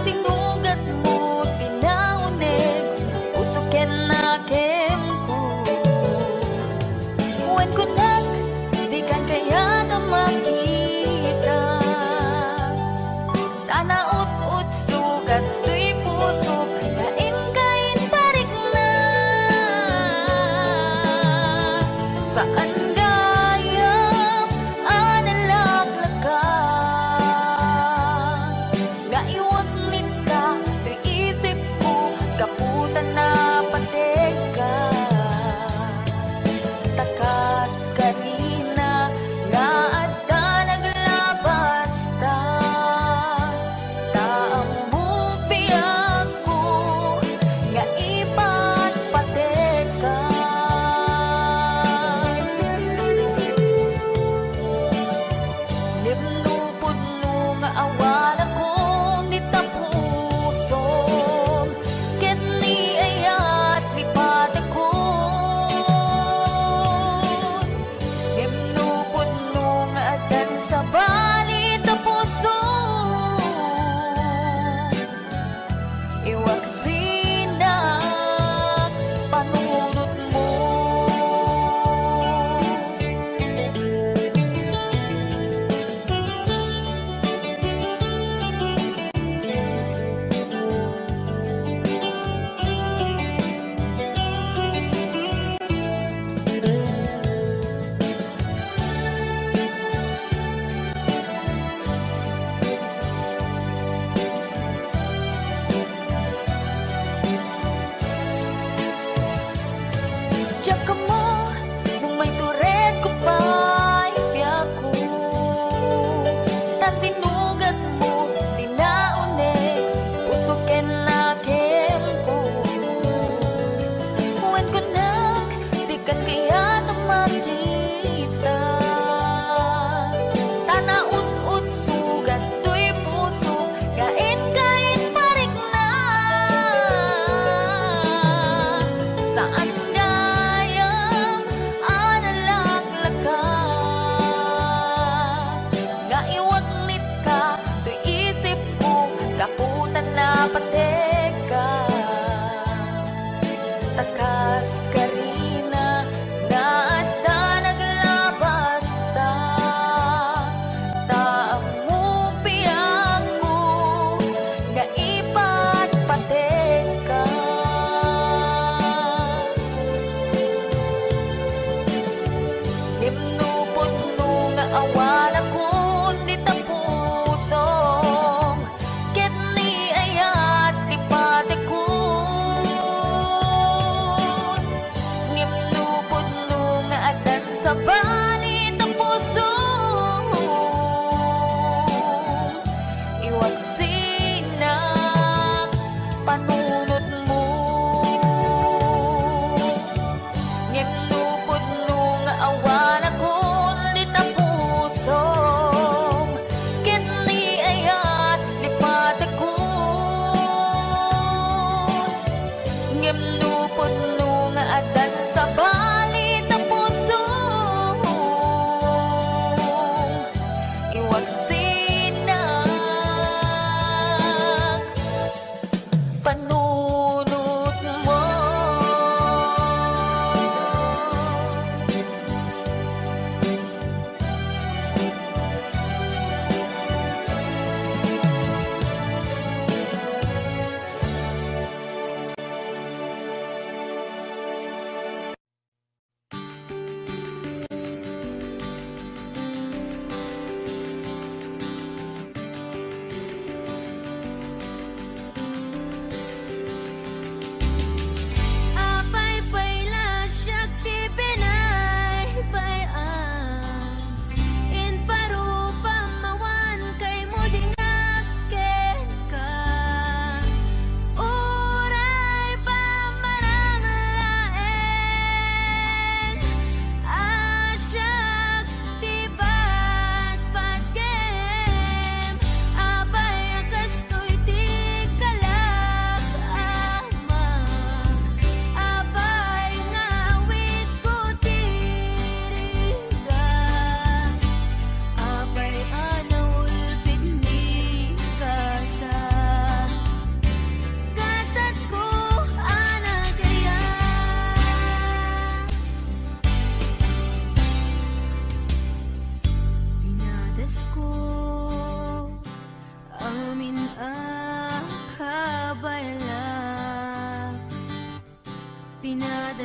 sinugat mo tinaunig usuken na kemku wen kunak di kan kaya na makita tanaut-ut sugat tuy pusok kain-kain parik na saan gayam analaglaga nga iwag nita tuy isip ko kaputan na pateka takas kanina nga adda naglabas ta taang bubiyag ko nga ipat pateka nimnupod no nga awan akong ditapusom ket ni ayat lipat ako nimnupod no nga adan sa balit na puso iwag sinak panunot mo Diyak ka mo, kung may turet ko pa ibiyak ko ta sinugat mo, tinaunig usuken na kemko wen kunak di kan kaya na makita tanaut-ut sugat tuy puso kain-kain parik na saan gayam analaglaga nga iwag nit ka tuy isip ko kaputan na pateka takas karina nga adda naglabas ta taang mupiyag ko nga ipat pateka nimnupod no nga awan akong ditapusom ket ni ayat lipat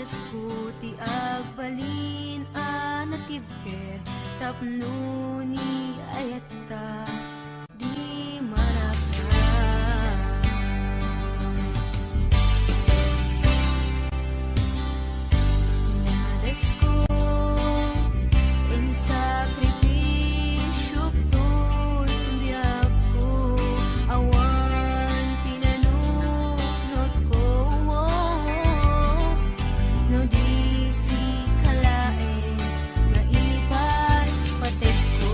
Das ko ti agbalin anatibker tapno ni ayata di maraka. Nadas ko in sakripisyo to'y biyak ko awan pinanunot ko. No di si kalae nga ilipay patek ko.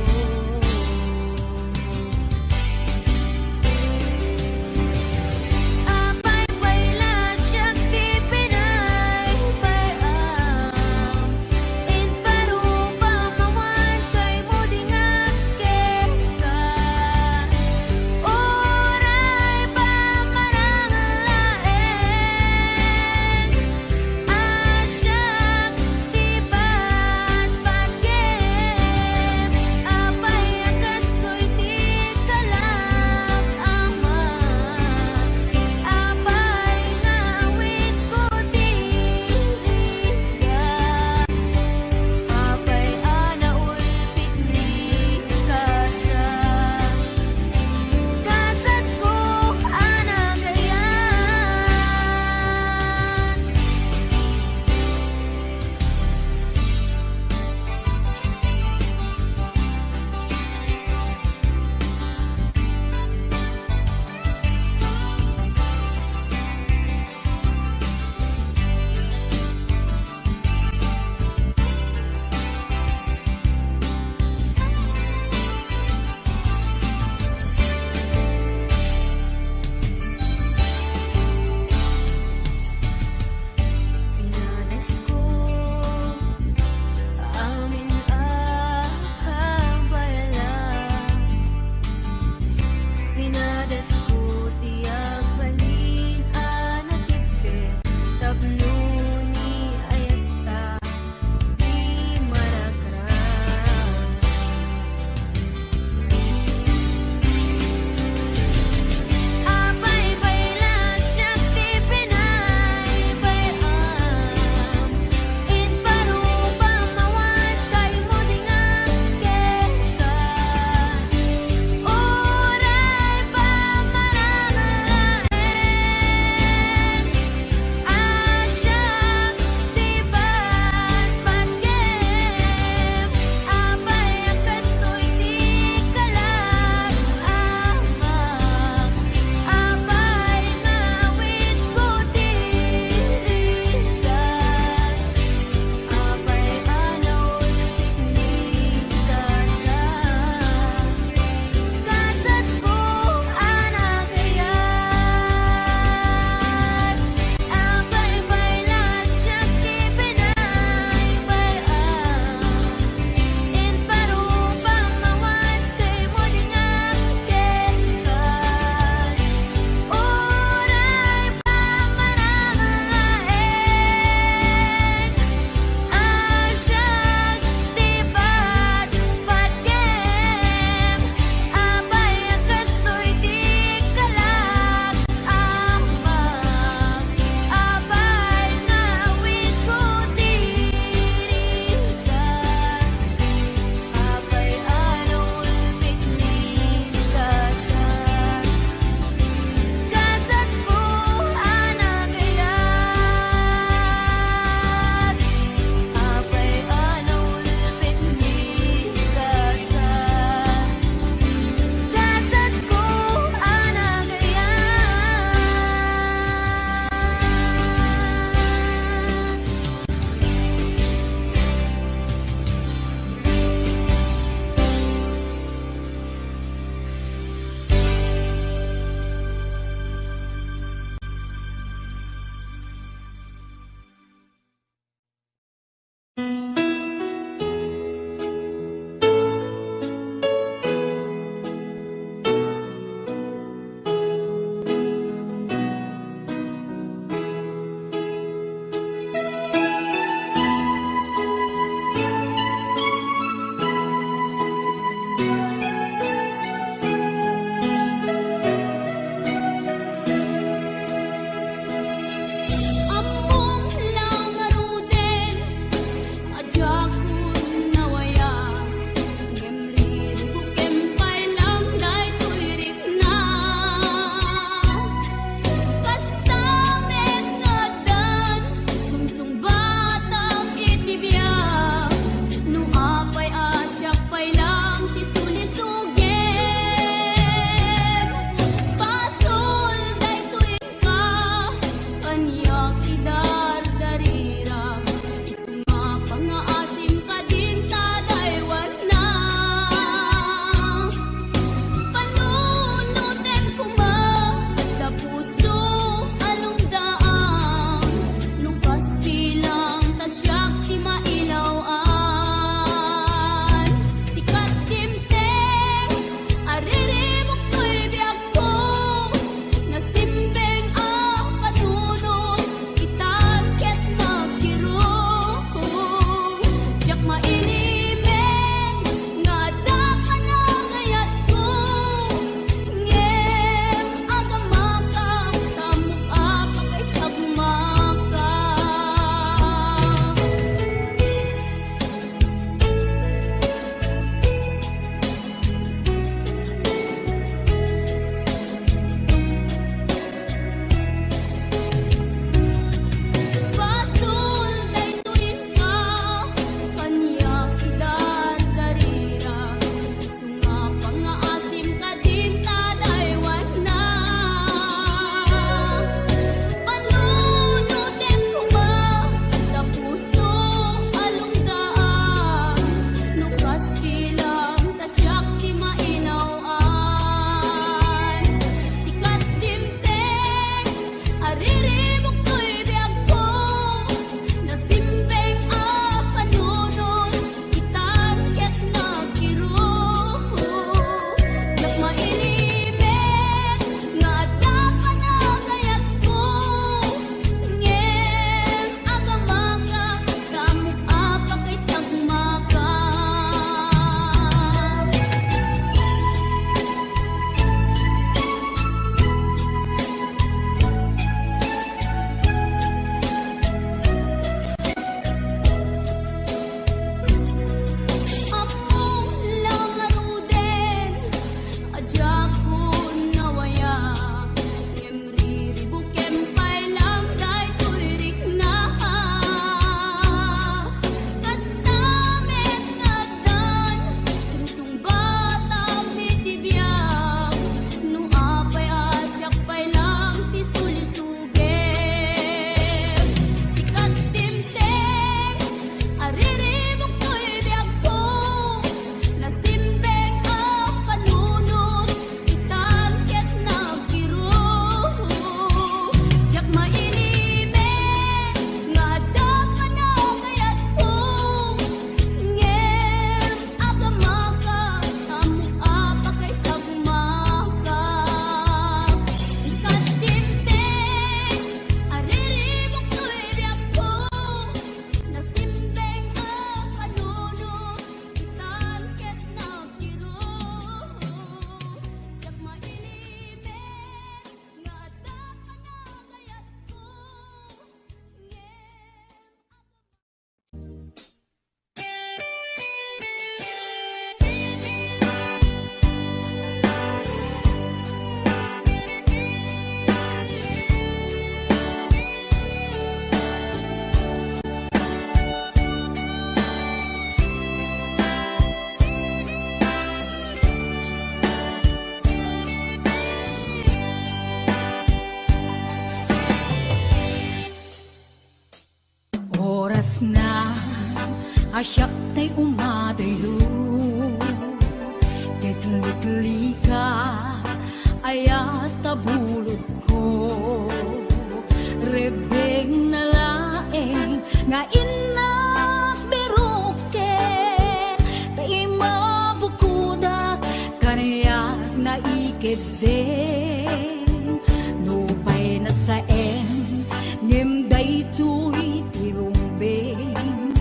na asyak tay umadayo Litli ka ayat tabulod ko Rebeng na laeng nga inak biruken Kay mabukuda kanayak na ikeden Nupay na saen ngimday tuy tirumbeng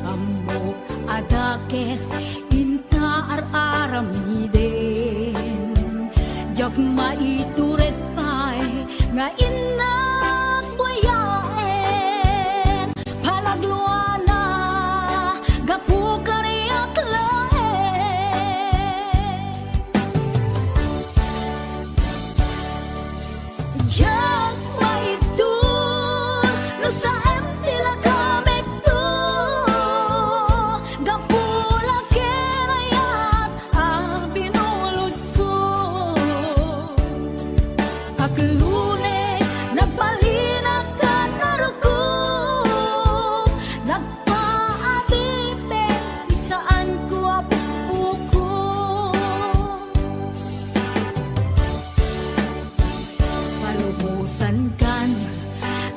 Amok adakes inta ar-aramiden Jak maituret pay nga inak buyaen Palagluana gapu kariyak laen Jak maitur no sa tila kamek to Gapula kenayat ang binulod ko Aklune nagpalinag ka narugog Nagpaadite isaan ko apuko Palubusan kan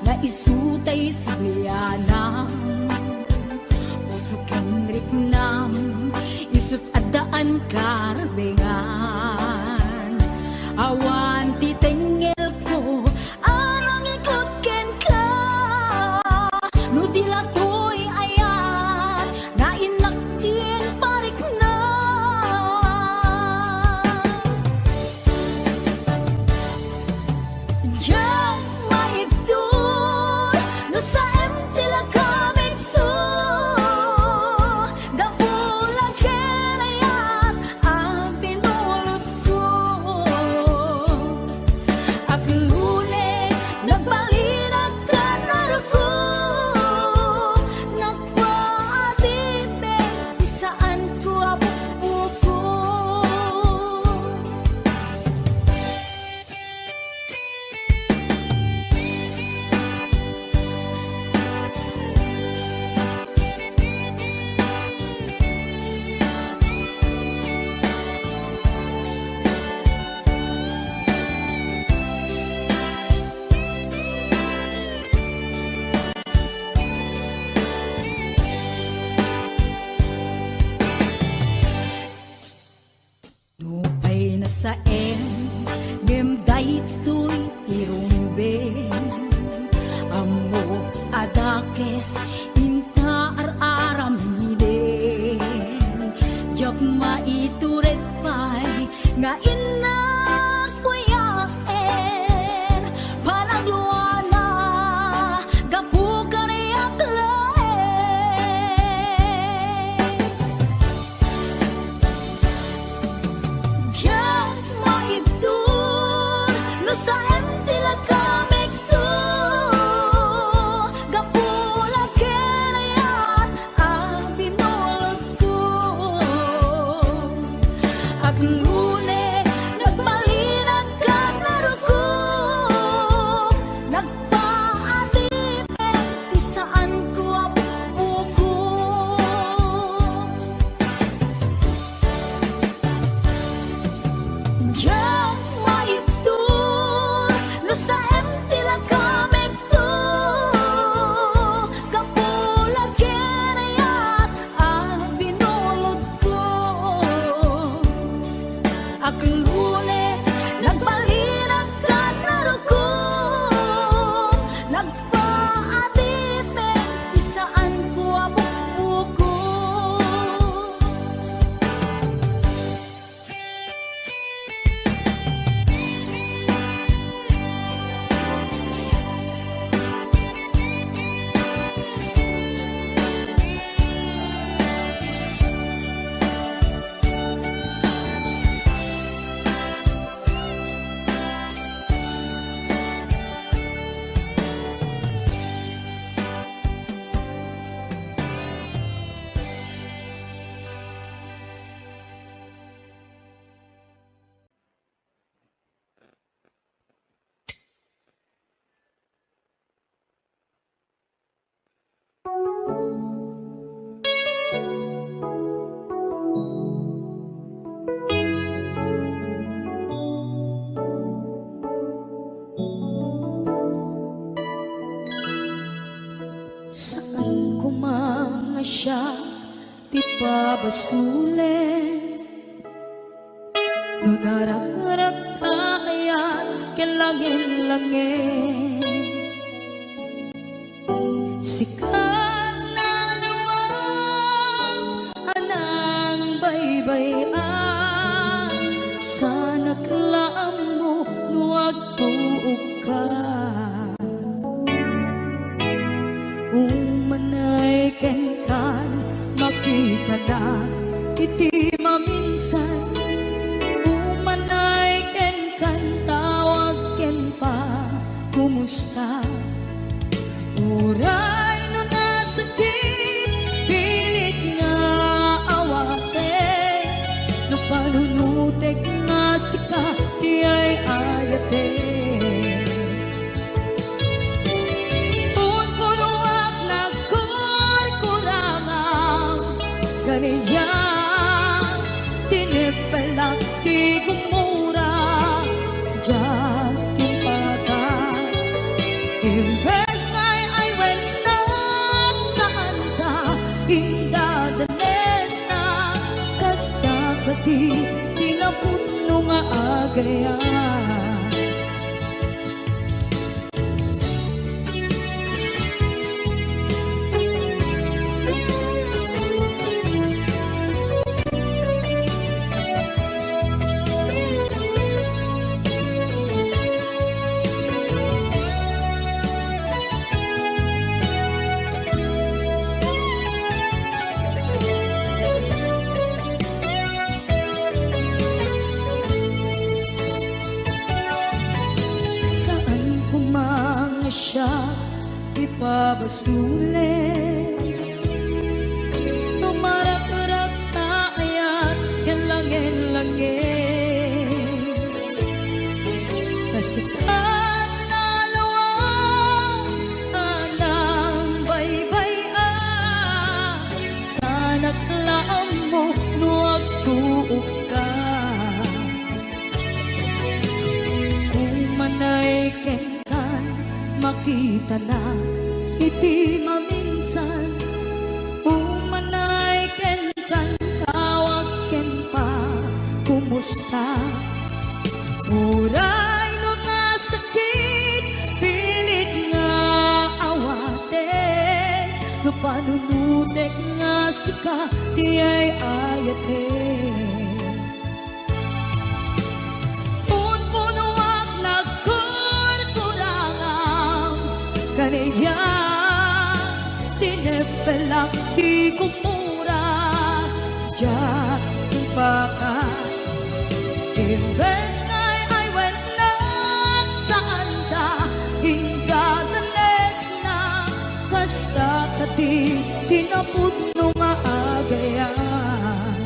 na isutay sublianam Usukin riknam isut adaan karbengan Awan titengel ko anang ikot ken ka No dilatoy ayan na inaktin parik na Diyan maibdol no sa tila kaming to Gapulang kenayat ang pinulot ko Aklune nagbalinag ka narugog Nagpaadite isaan ko apupuko Nupay na saen ngimday tuy tirumbeng Amo adakes inta ar-aramiden Jak maituret pay nga inak buyaen Panagluana gapu kariyak laen Diyan maibdol no sa tila kamek to Gapula kenayat ang binulot ko Aklune nagbalinag ka narugog Nagpaadite isaan ko apupuko Diyan maibdol no siya ti pabasulen. No narak-arak tayan ken langin-langin, sikat na luwag anang baybayan. Sana't laam mo nuwag tuog ka, umanay ken kan makita na iti maminsan. Umanay ken kan tawag ken pa kumusta. Uray no nasakit pilit nga awate, no panunutek nga sika di ay ayate. Unpunuak na kurkurangang ganiya, tinipelak di gumura diyan timpagan. Imbes ngay ay wenak saan ka indadanes na, kasta kati tinaputno nga agayan. Siya ipabasulen, tumarak-rak taayat yan langin-langin, kasikat na lawang anang baybayan. Sana't laam mo nuwag tuog ka, umanay ken makita na iti maminsan. Umanay ken kan tawag ken pa kumusta. Uray no nga sakit pilit nga awate, no panunutek nga sika di ay ayate. Kaniya tinepelak di kumura diyan baka. Imbes ngay ay wenak saan ta indadanes na, kasta kati tinaputno nga agayan.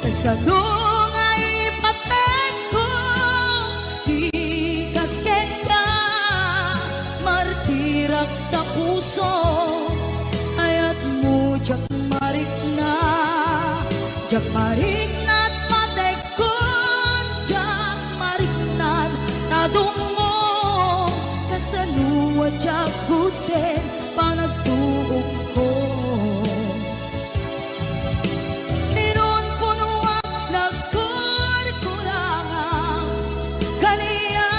Kasadong ay paten ko di kasken ka, martirak na puso ayat mo jak marik na at matekon jak marik na tadungo, kasaluwa jak guden panagtuog ko. Ninon punuak na kurkurangang kaniya,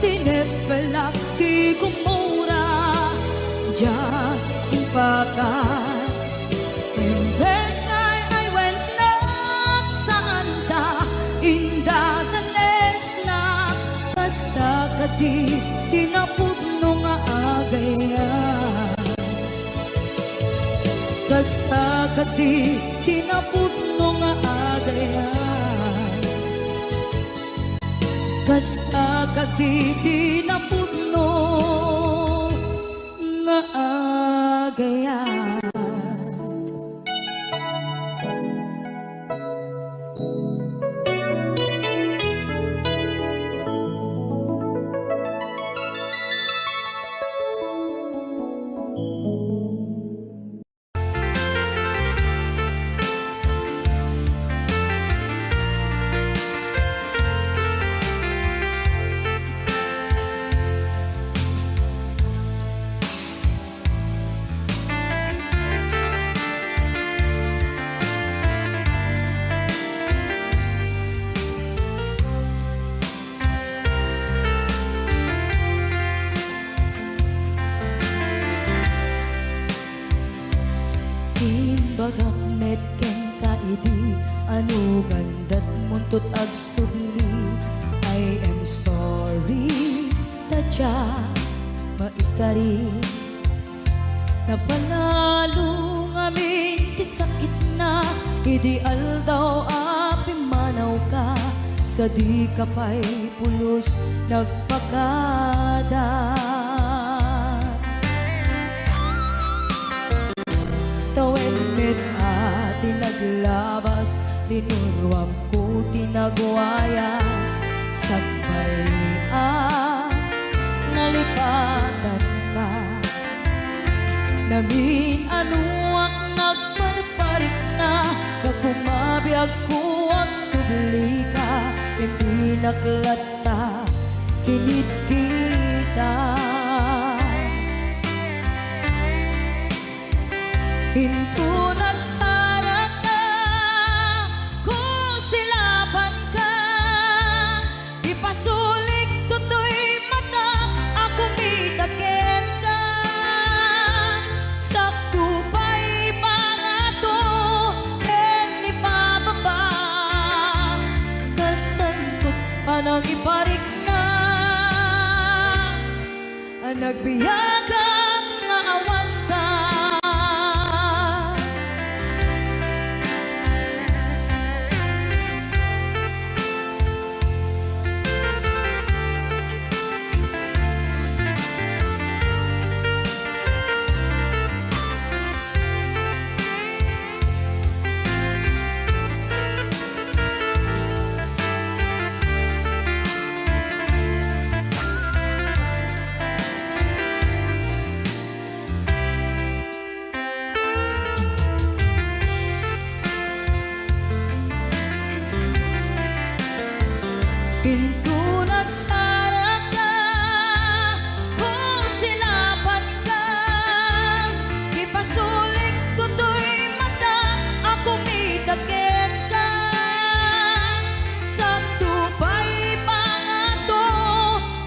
tinepelak di gumura diyan impakan. Imbes ngay ay wenak saan ta indadanes na, kasta kati tinaputno nga agayan. Kasta kati tinaputno nga agayan. Kasta kati tinaputno nga agayan. ka rin. Napanalo ngamin ti sakit na, ideal daw api manaw ka, sa di ka pa'y pulos nagpakada. Tawen met ati naglabas, tinuruam ko tinagwayas, sabay nalipatan ka. Namin anuak nagparparik na, nagpumabiyag ko ang subli ka, hindi naklata, kinit kita. Hinto nagsarat na, kung silaban ka, ipasulik tutoy mata, ako mitaken ka. Sakto pa'y pangato, ken ipababa, kastantot panang iparik na, nagbiyagang nga awan ka. Pinto nagsarat ka, kung silapan ka, ipasulik tutoy mata, ako mitaken ka. Sakto pa'y pangato,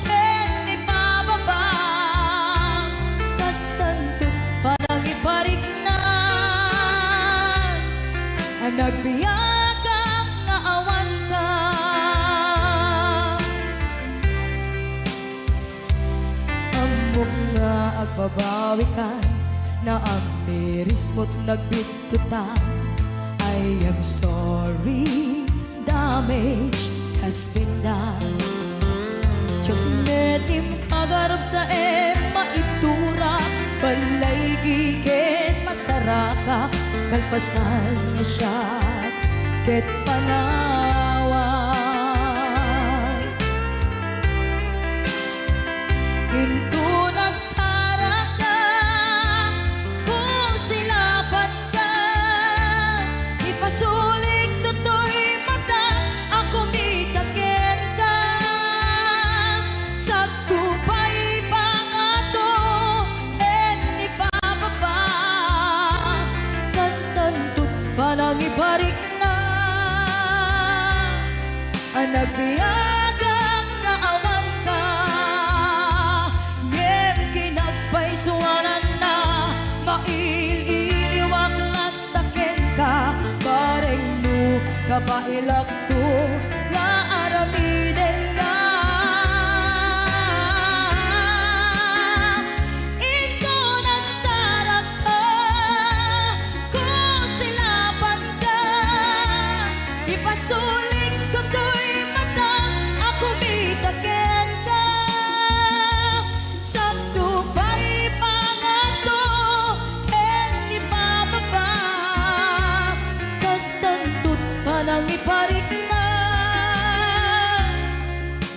ken ipababa, kastanto parang iparik na, nagbiyagang nga awan ka. Nga agbabawi ka, na ang miris mo't nagbitutan. I am sorry, damage has been done. Tiyagnetim agarap sa maitura, balay gigen masaraka, kalpasan niya siya ket panawan. Hinto nagsarat ka, kung silapan ka, ipasulik tutoy mata, ako mitaken ka. Sakto pa'y pangato, ken ipababa, kastantot panang iparik na, nagbiyagang nga awan ka. Suwanan na, maililiwag lantaken ka, bareng mo kapailak to, nga aramiden ka. Ito nagsarat ka, kung silapan ka, ipasulik tutoy mata, ako mitaken ka. Sakto pa'y pangato, ken ipababa, kastantot panang iparik na,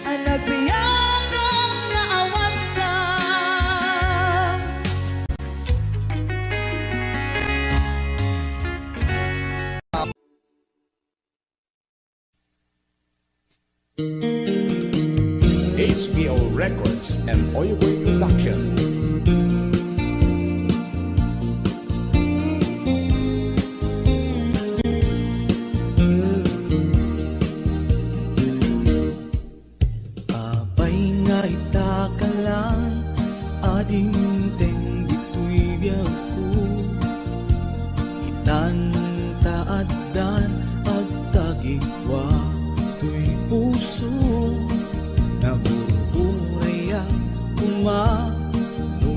nagbiyagang nga awan ka. HBO Records and Oyoboy Production. Abay nga itaka lang, ading teng dito'y biyaw ko, itantaaddan agtagigwa to'y puso, nabuburay kuma no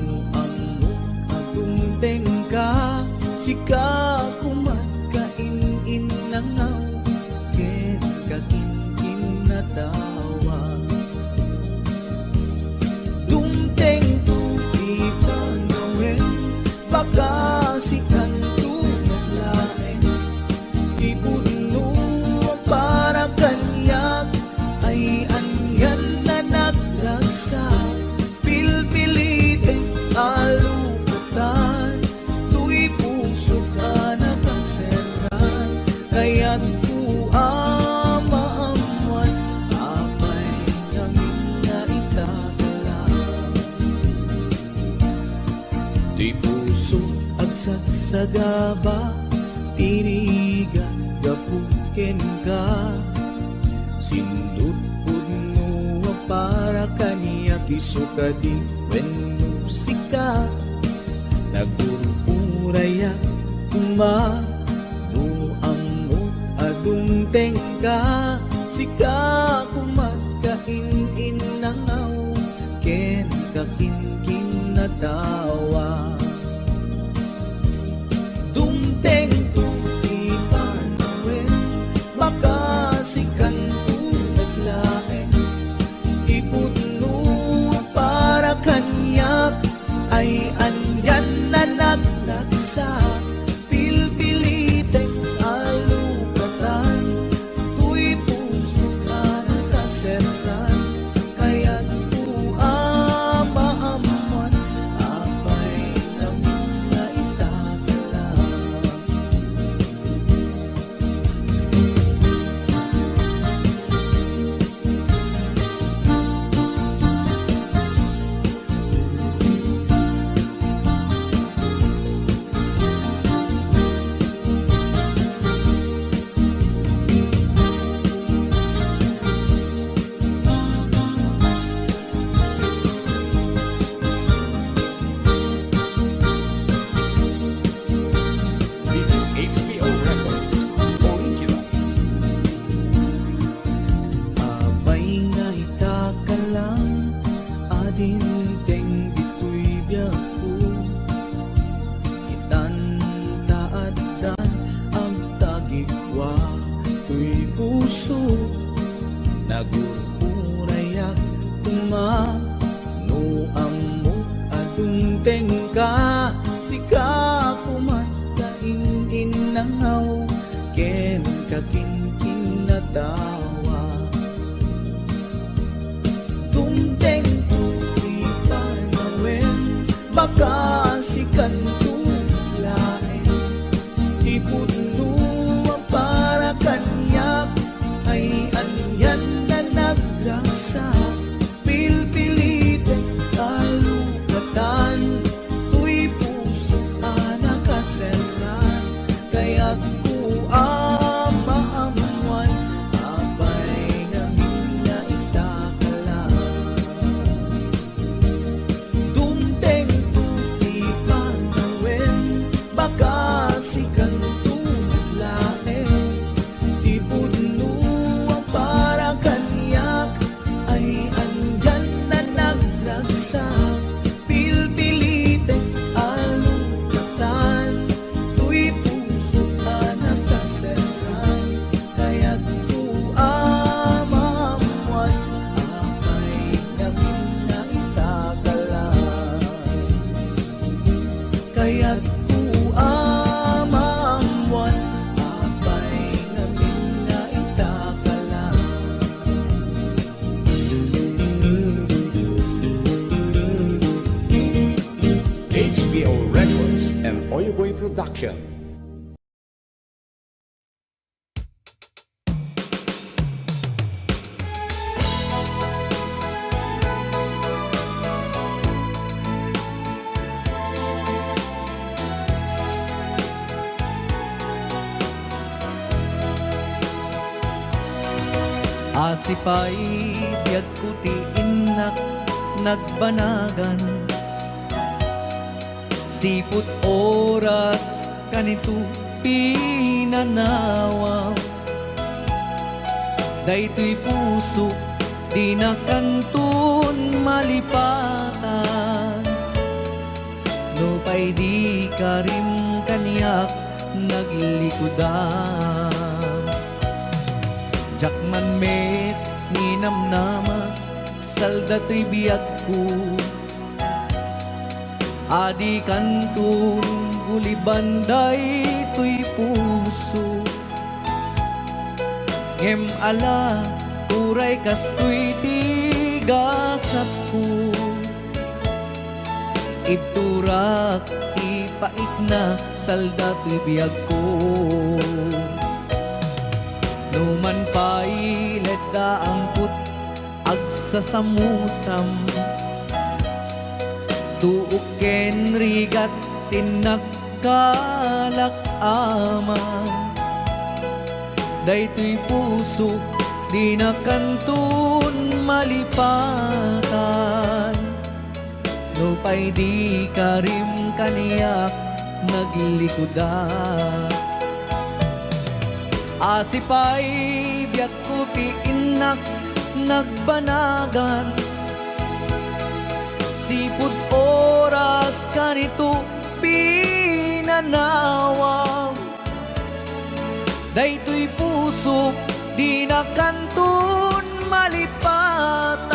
Di puso agsasagaba, tiriga gapuken ka. Sindut puno para kaniya kisuka di wen musika. Nagururaya kuma no amo adung tengka. Sika kumagkain nangaw ken kakinkin na tawa. Dumteng ko di panawen makasikan naglaen. Iputno para kanyak ay anyan na naglagsa. Pilpilitek alukatan, tuy puso ka nakaseran. Kaya't maamuan apay namin na itagalan. This is HBO Records. Original. Abay nga itakalang adin teng dito'y biyaku. Itan taadan ang tagikwa to'y puso. Nagururayak kuma no amo adung tengka. Sika kumagkain inangaw ken kakinkin na tawa. Tumteng tuti panawen makasikan tulaen. Iputno ang para kanyak ay anyan na naglasa. Pilpilitin kalukatan, tuy puso nakaseran. Kaya't maamuan apay namin na itakalan. Dumteng tuti panawen makasikan tulaen. Iputno ang para kanyak ay andyan na naglagsa. Pilpilitin alukatan, tuy puso nakaseran. Kaya't maamuan apay namin na itagalan. Kaya't maamuan apay namin na itagalan. HBO Records and Oyoboy Production. Asipay biyag kuti inak nagbanagan. Siput oras kanito pinanawa. Daytoy puso di nakantun malipatan. No pay di karim kaniyak naglikudan. Jakman met ninamnama saldato'y biyag ko. Adi kantun gulibanday to'y puso. Ngem ala uray kasto'y tigasat ko. Iturak ipait na saldato'y biyag ko. Numan pa'y ledda ang put agsasamusam. tuuken rigat tinagkalak aman. Daytoy puso di nakantun malipatan, nupay di karim kaniyak naglikudan. Asipay biyak ko ti inak nagbanagan, sipud oras kanito pinanawang. Daytoy puso di nakantun malipatan,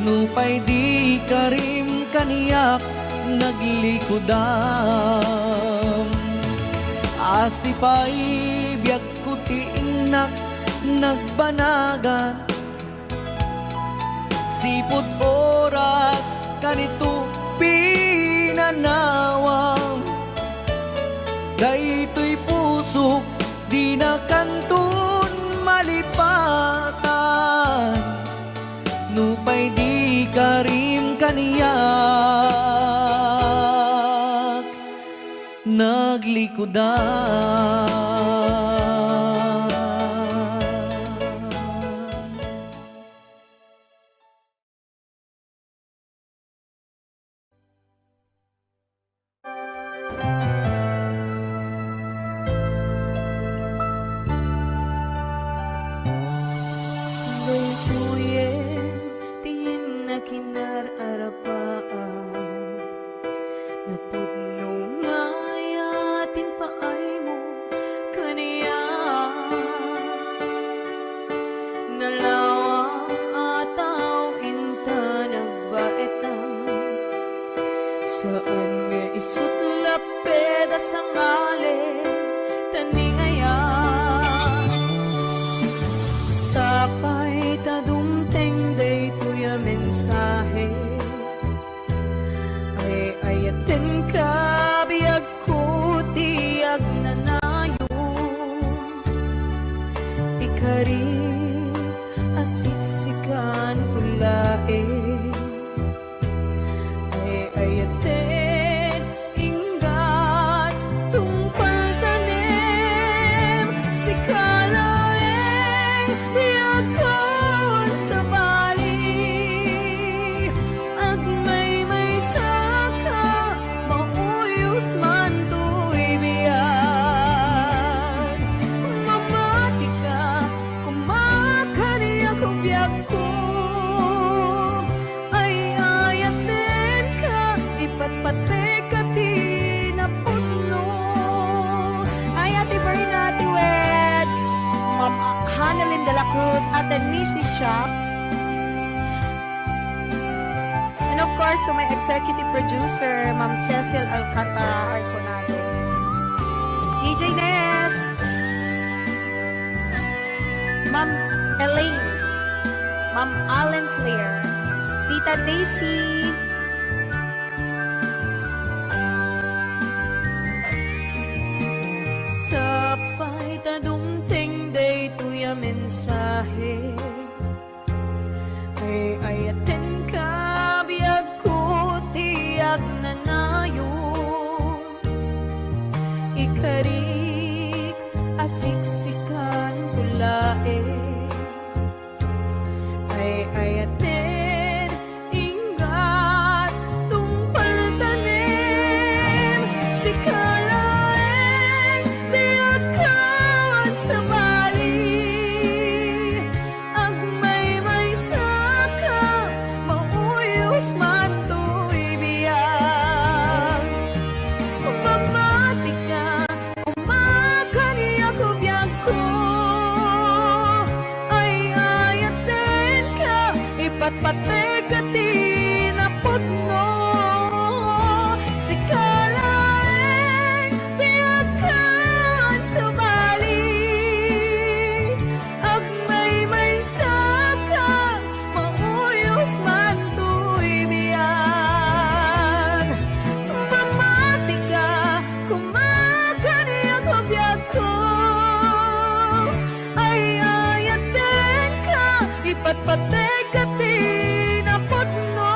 nupay di karim kaniyak naglikudan. Asipay biyak ko ti inak nagbanagan, sipud oras kanito pinanawang. Daytoy puso di nakantun malipatan, nupay di karim kaniyak naglikudan. Baytuyen, tin na kinararapaan, napudno nga yatin paay mo kaniya. Nalawa ataw inta nagbaetan, saan nga isut lapeda sa ngalen taniayan. Sapay tadumteng daytoy a mensahe, ay ayaten ka biyag ko tiyag nanayon. Ikari asiksikan tulae, ay ayaten inggat tungpal tanem sikala. Biyakawan sa bali, agmay-may saka, mauyos man to'y biyan. Mamati ka, kumakani ako biyak ko, ay ayatin ka, ipatpate ka tinapuno. Ay Ate Bernati Weds, Ma'am Hanalyn de la Cruz at the Nishi Shop. And of course, to my executive producer, Ma'am Cecil Alcantara Arconado. DJ Ness, Ma'am Elaine, Ma'am Allen Claire, Tita Daisy, sapay tadumteng daytoy a mensahe, ay ayaten ka biyag ko tiyag nanayon. Ikarik asiksikan kulae, ay ayaten inggat tungpal tanem sikalaeng biyakawan sa bali, agmay-may saka, mauyos man to'y biyak. Mamati ka, kumakani ako biyak ko, ay ayaten ka, ipatpate ka tinapudno. Sikalaeng biyakawan sa bali, agmay-may saka, mauyos man to'y biyan. Mamati ka, kumakani ako biyak ko, ay ayaten ka, ipatpate ka tinapudno.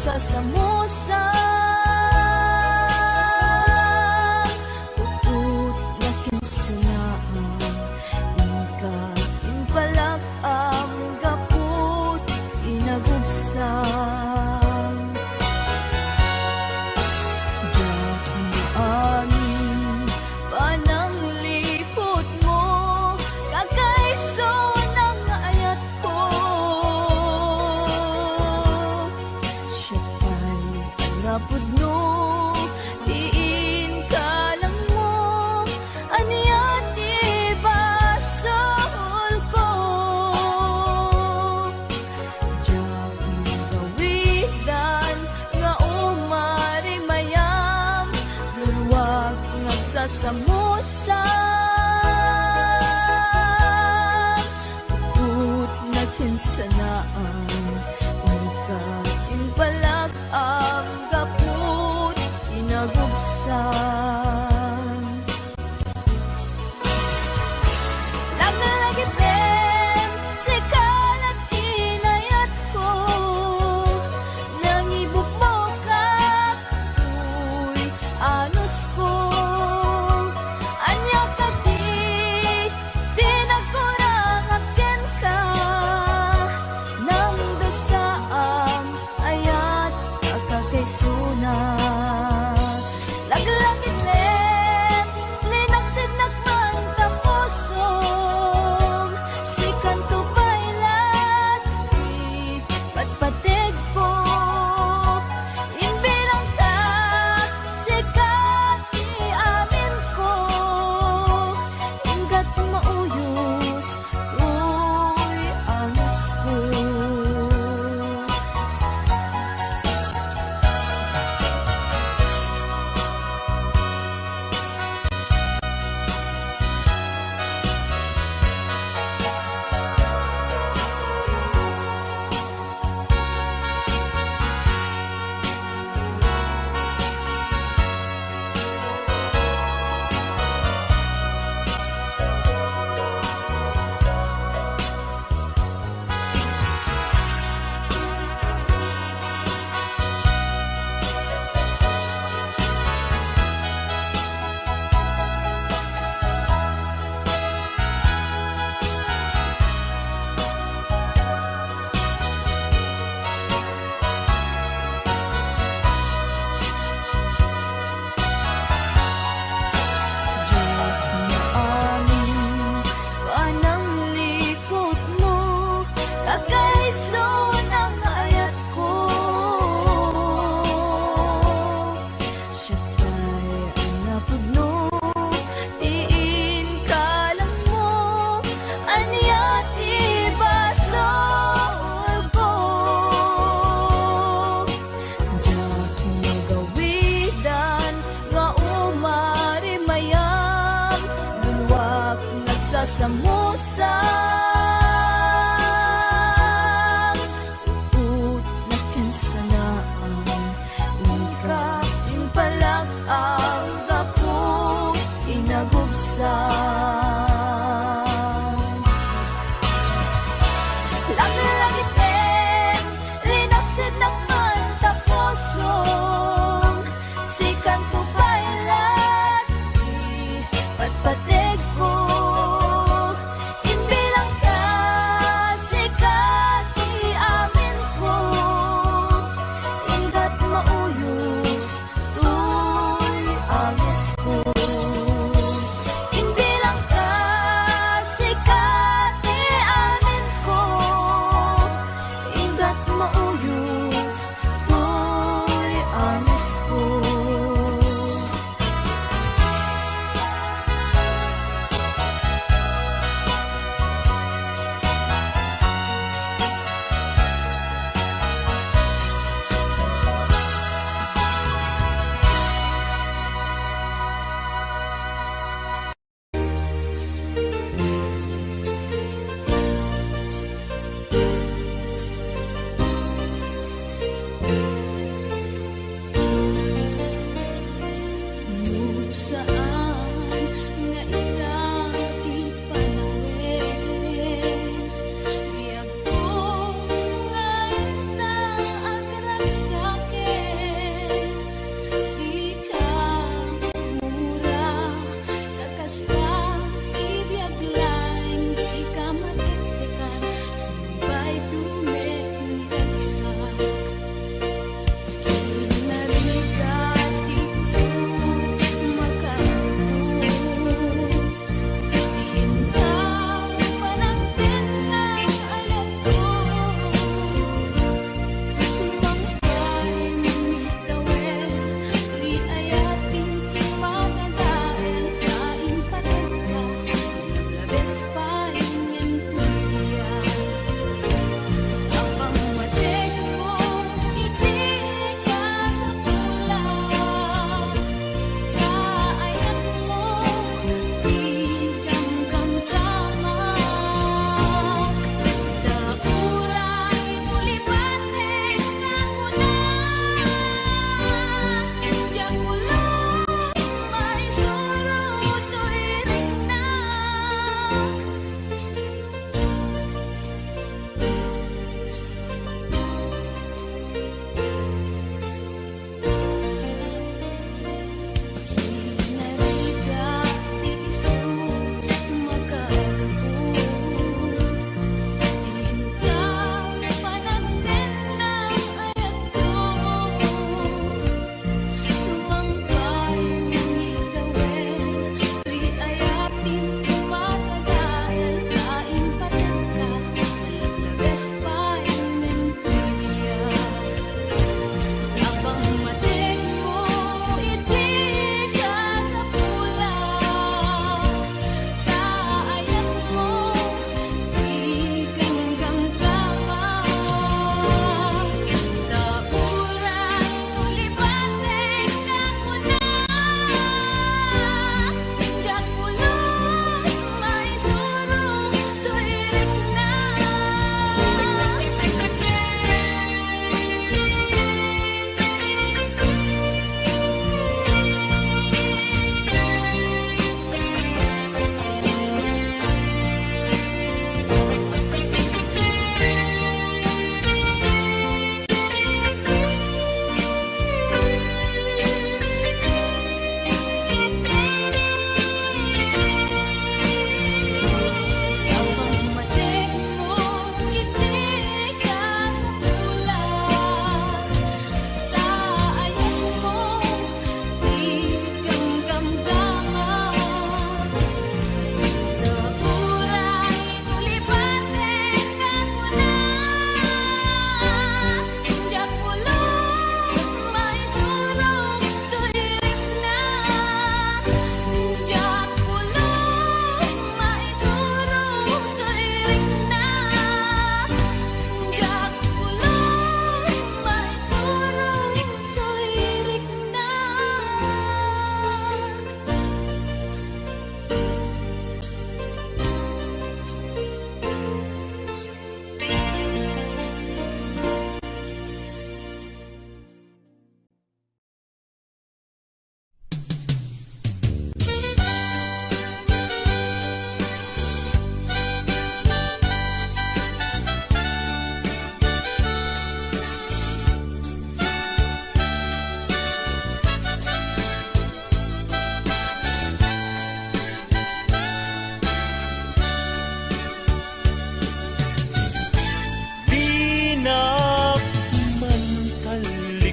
nagsasamusa. Utut na kinsanaan, ingka inpalak ang gaput inagubsang. Diyak maamin panang lipot mo, kakaiso ng ayat ko. Siya pa'y rapod no, diin ka lang mo, aniyat ibasol ko. Diyak magawidan nga umari mayam, luluwag nagsasamusa. Put na kinsanaan, ika inpalag ang gaput inagubsan. Naglagipin si kalat inayat ko, nangibukbok ako'y anos ko. Anya ka di nagkurang akin ka, nang dasaang ayat kakakaisunan. Laglangit len, linaksid nagman tapusong, sikan to pailat, di patpatig ko. Inbilang ka, sikat amin ko, inggat mauyos, uy anos ko. Panang likod mo, kakaiso ng ayat ko. Siya pa'y anapod no, diin ka lang mo, aniyat ibasol ko. Diyak magawidan nga umari mayam, luluwag nagsasamusa. Utut na kinsanaan, ika inpalag ang gaput inagubsang. Laglagipin, linaksid nagman tapusong, sikan ko pailat, di patpatig ko. Inbilang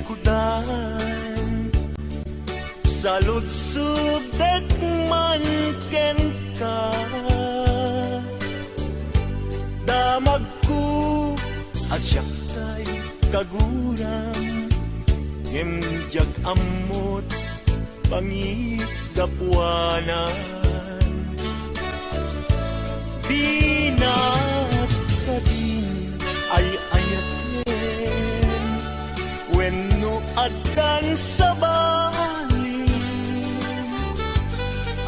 lingkudan sa lutsub man ken ka. Damag ko asyak tay kaguram ngem amot pangigapwanan. Di na kadin ay ayaten wenno adan sa balin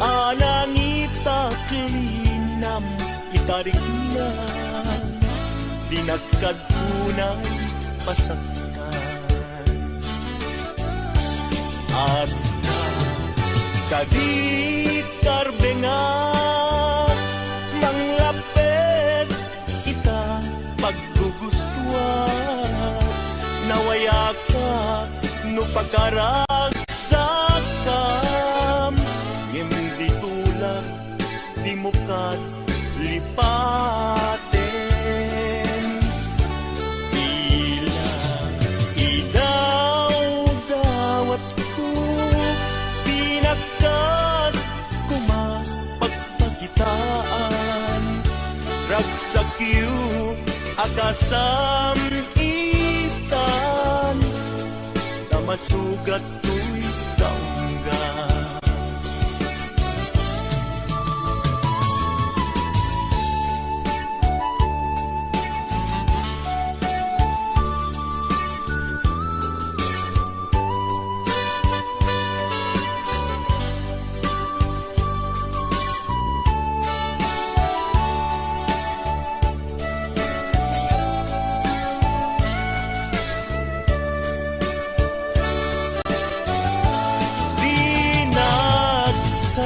anangita klinam itarik na dinagkadunay pasakkan at kadi karbenga manglapet ita paggugustuhan nawaya ka no pagkaragsakam hindi tulak di mo kat lipaten tila idaw-dawat ko pinagkat kumapagpakitaan ragsakyo akasam itan na masugat ko'y kaungga.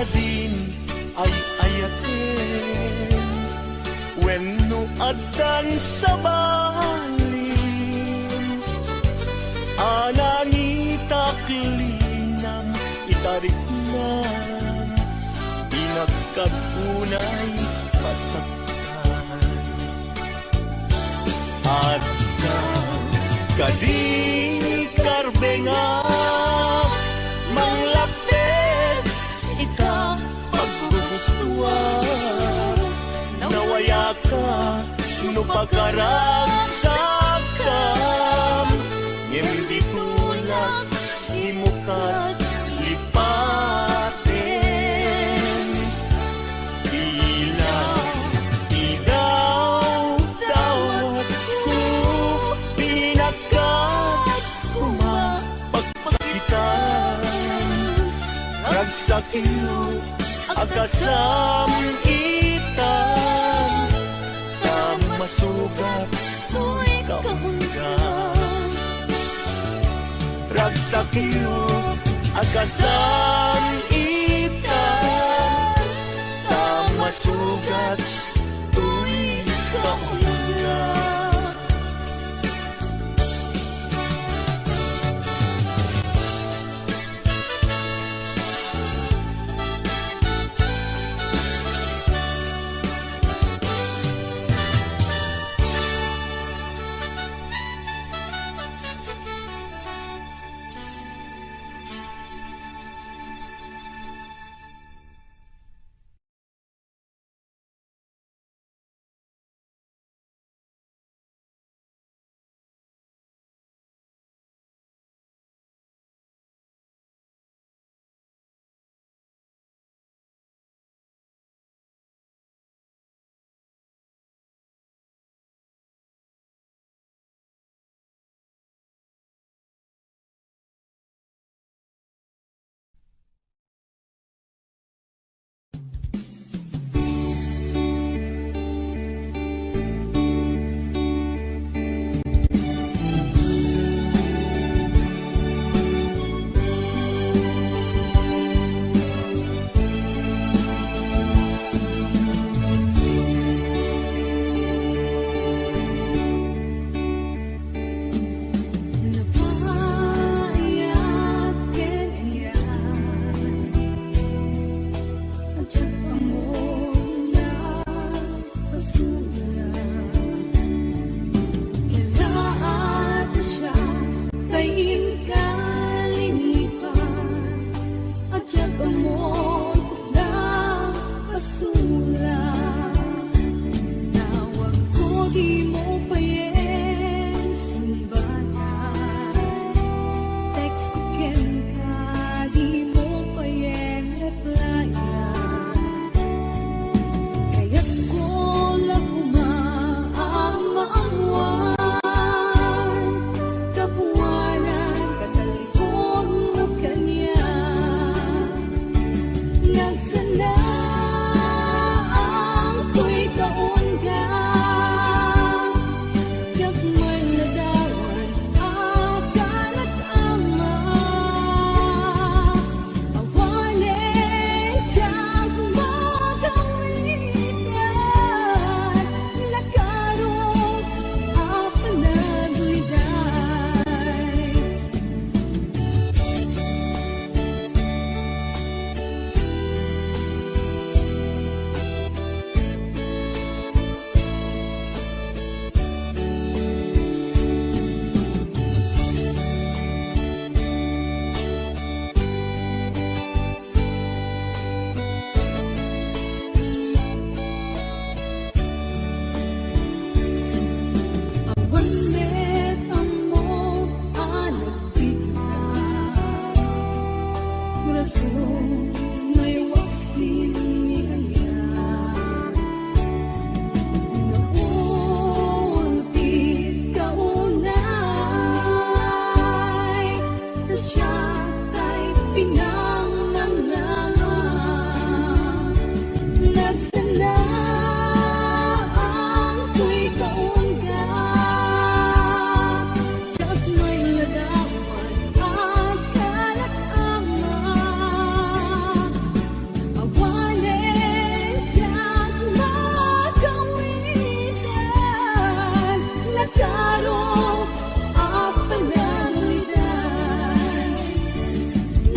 Din ay ayaten wenno adan sa balin anangita klinam itarik nam pinagkagunay masaktan at kadi karbenga manglapet ita paggugustuhan nawaya ka no pagkaragsakam hindi tulak di mo kat lipaten tila idaw-dawat ko pinagkat kumapagpakitan ragsakyo akasam itan sa masugat ko'y kaungga. Ragsakyo akasam itan sa masugat ko'y kaungga.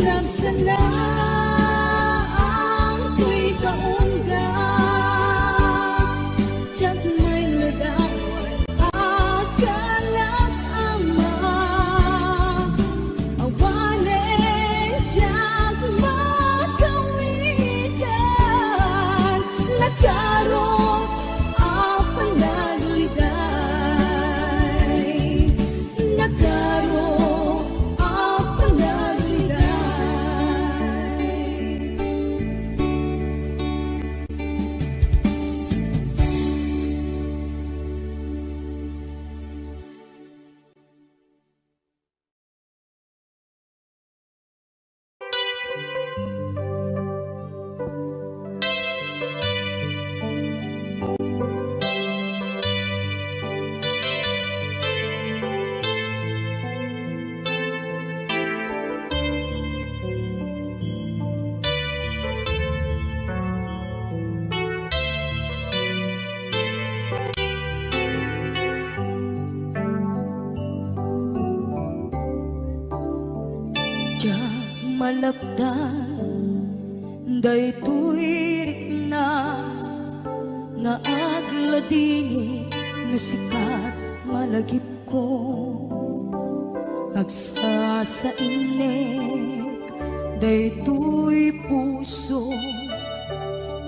Nagsala ang tuy kaungga, tiyak may ladawan akalat ama. Awanin tiyak makawitan, nagkaroon ang panaliday, nagkaroon ang panaliday. Diyak malapdan, daytoy rikna, nga agladini, nga sikat malagip ko. Agsa sa inek, daytoy puso,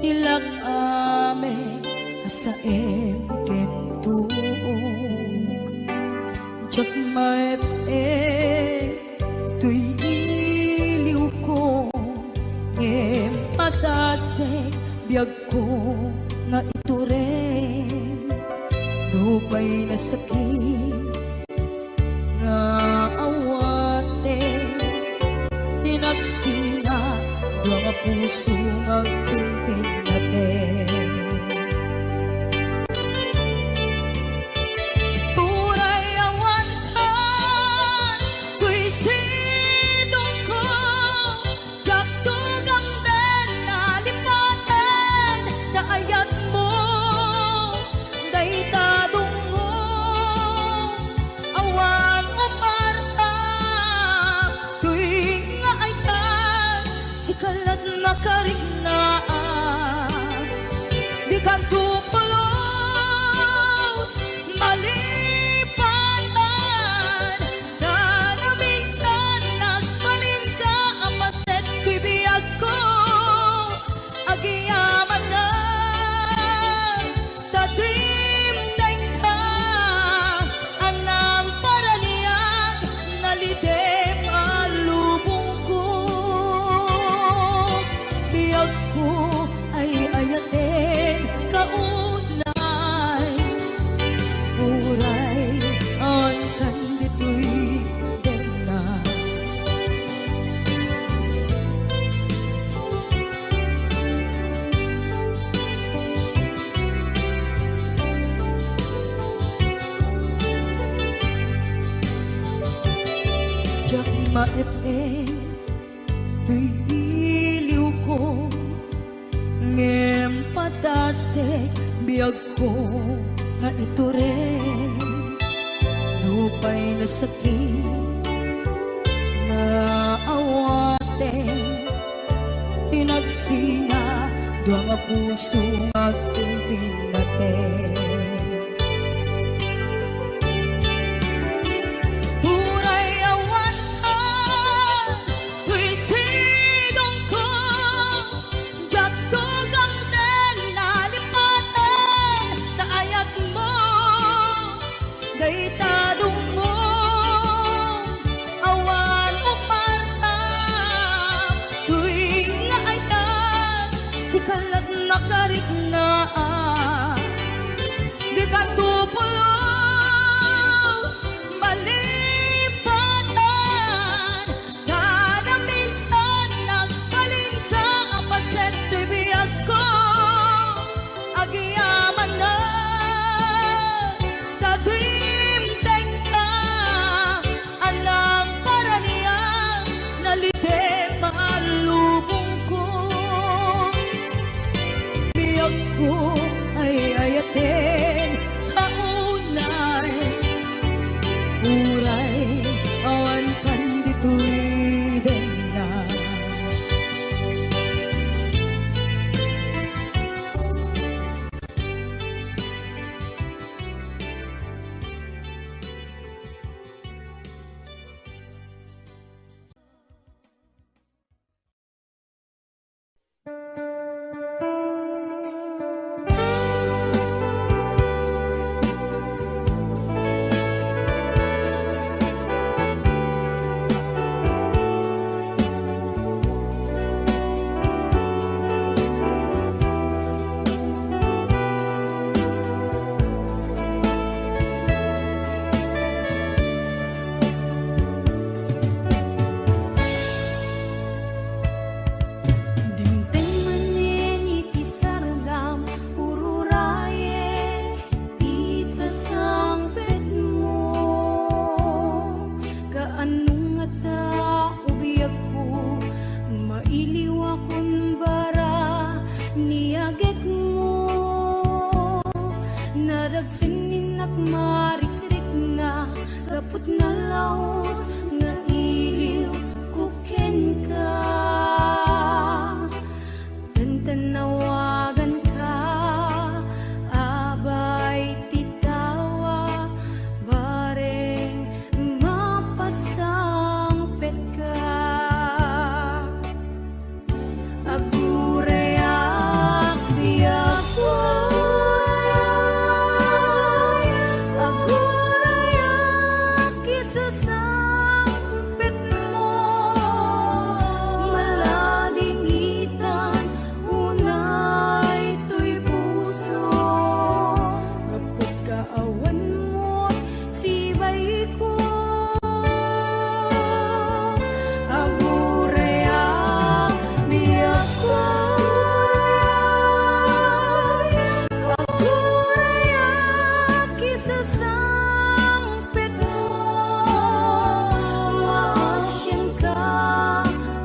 tilak ame, asa kentuog. Diyak tuy iliw ko, patasek biyag ko nga ito rin. Lupay na sakit nga awate, tinagsinga mga puso nga kumpin natin. Makarinaan, di kan tupulos, malipatan, na minsan nagbalin ka ang paset bibiyag ko, agiyaman na, tatimdeng ka, anang paraniyag, nalidem alubong ko. Biyag ko ay ayatin kaunay, uray ang kandito'y dena. Diyak maepe, tuy iliw ko, ngem patasek biyag ko nga ito rin. Lupay na sakit na awate, tinagsinga doang nga puso nga kumpin natin. Huray awan tuy sidong ko, diyak tugang den nalipatan, naayat mo, daytadong mo, awan umartam, tuwing nga ay sikalat nakariknaan, kaput na laos nga iliw kuken ka. Tantanawagan ka, abay titawa, bareng mapasangpet ka. Agurayak biyakway, agurayak isasangpet mo, maladingitan unay to'y puso. Kapag kaawan mo't sibay ko, agurayak biyakway, agurayak isasangpet mo, maasyang ka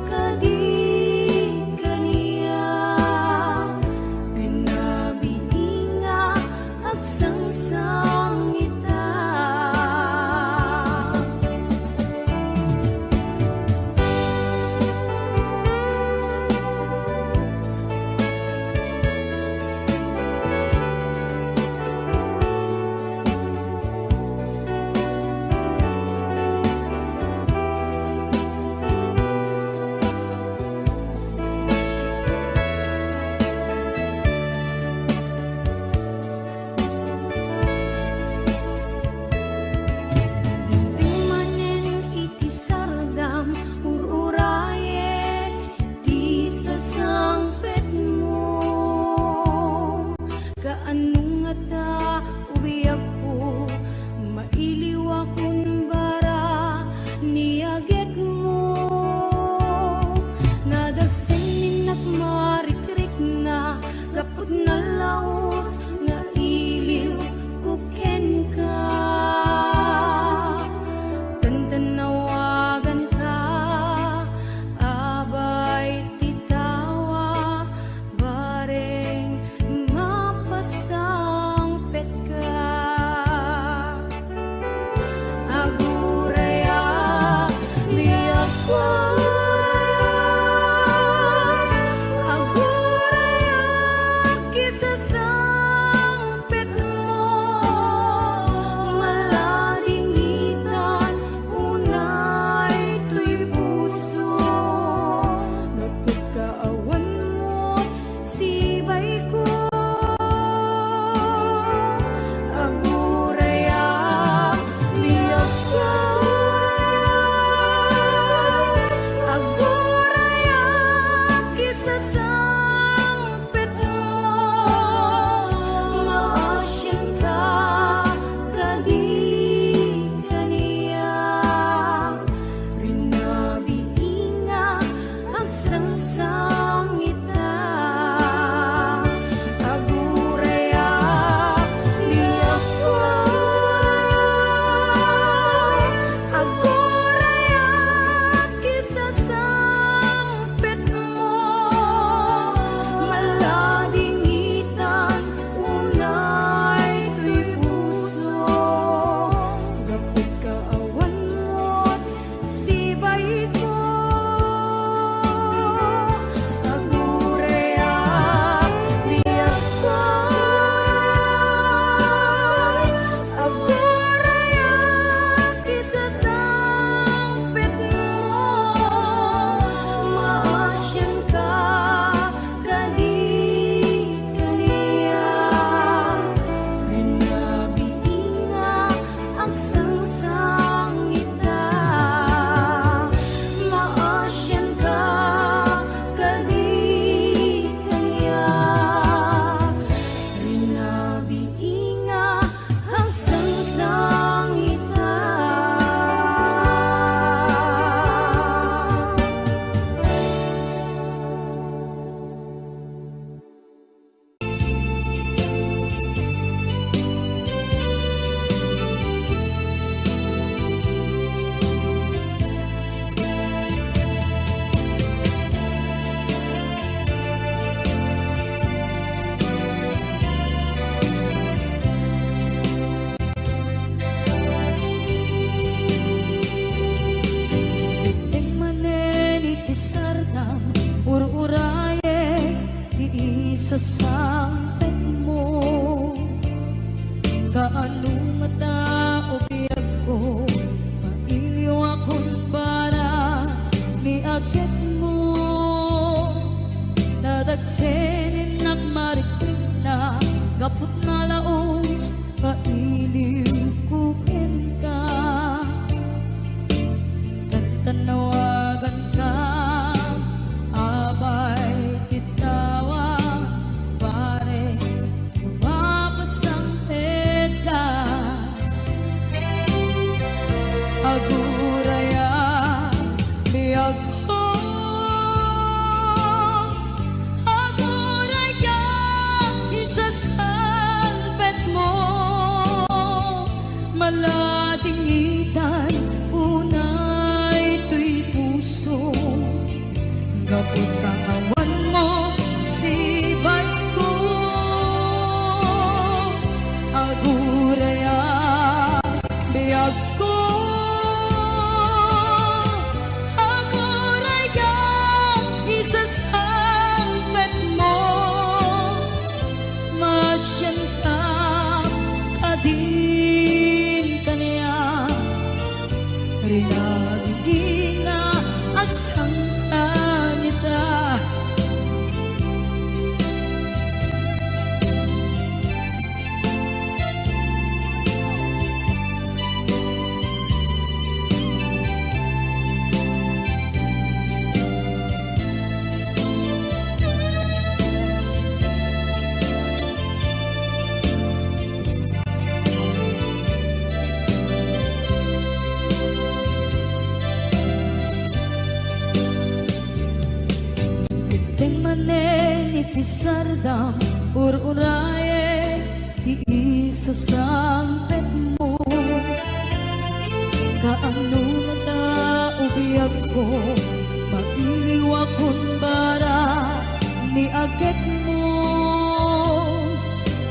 kadi kaniya, binabiinga agsangsangita. Timanen iti sardam, ururaye ti sasangpet mo. Kaanong nga ta ubiyak ko, mailiw akong bara niyaget mo. Nadagsen ninak marikrik na, kaput na laos nga iliw kuken ka. Tantanawagan ka, abay titawa, bareng mapasangpet ka. Agurayak biyakway, agurayak isasangpet Nadagsenin nagmarikrik na gapot na laos kailiw kuken ka. Tanawagan ka abay titawa pare mapasangted ka. Aguraya biyag ko aguraya isasalpet mo malating itan unay tuy puso gapit kawan mo sibay ko aguraya biyag ko rinagiging na at sangsanita. Pisardam ur-uraye iisasampet mo kaano na taubiyag ko mag-iwa kun bara ni aget mo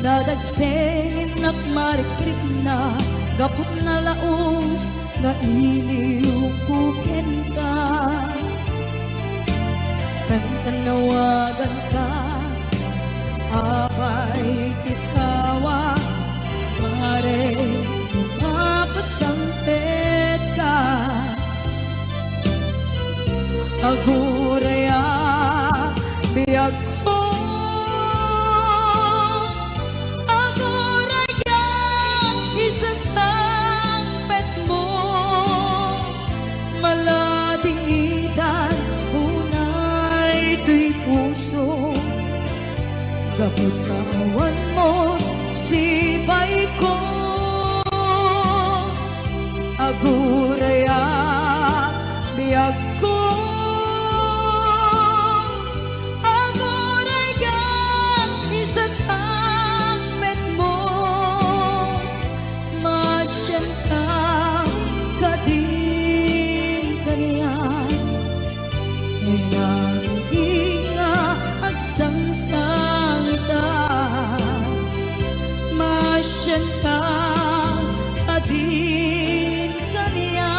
nadagsenin nakmarikrik na gapot na laos na iliw kuken ka. Tanawagan ka abay titawa pare mapasangpet ka. Aguraya biyag ko aguraya isasangpet mo malading idan tuy puso gapot kawan mo sibay ko aguraya biyag ko aguraya isasangpet mo masyan ka kadin kaniyan sangsangita masyan ka adin kaniya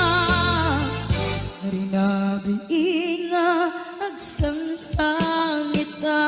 rinabiin nga agsangsangita.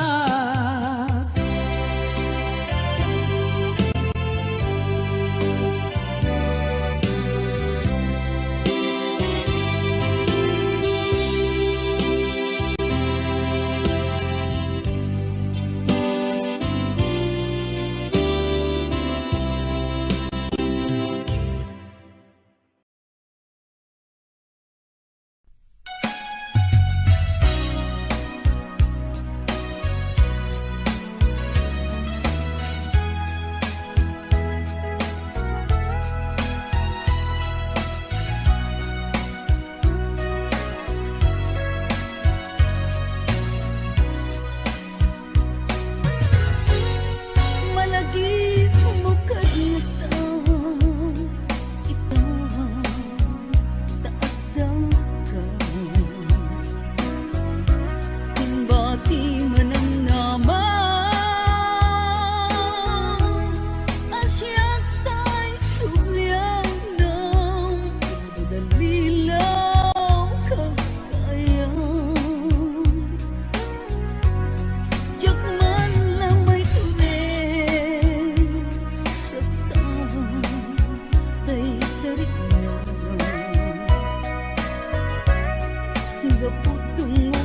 Gaputong mo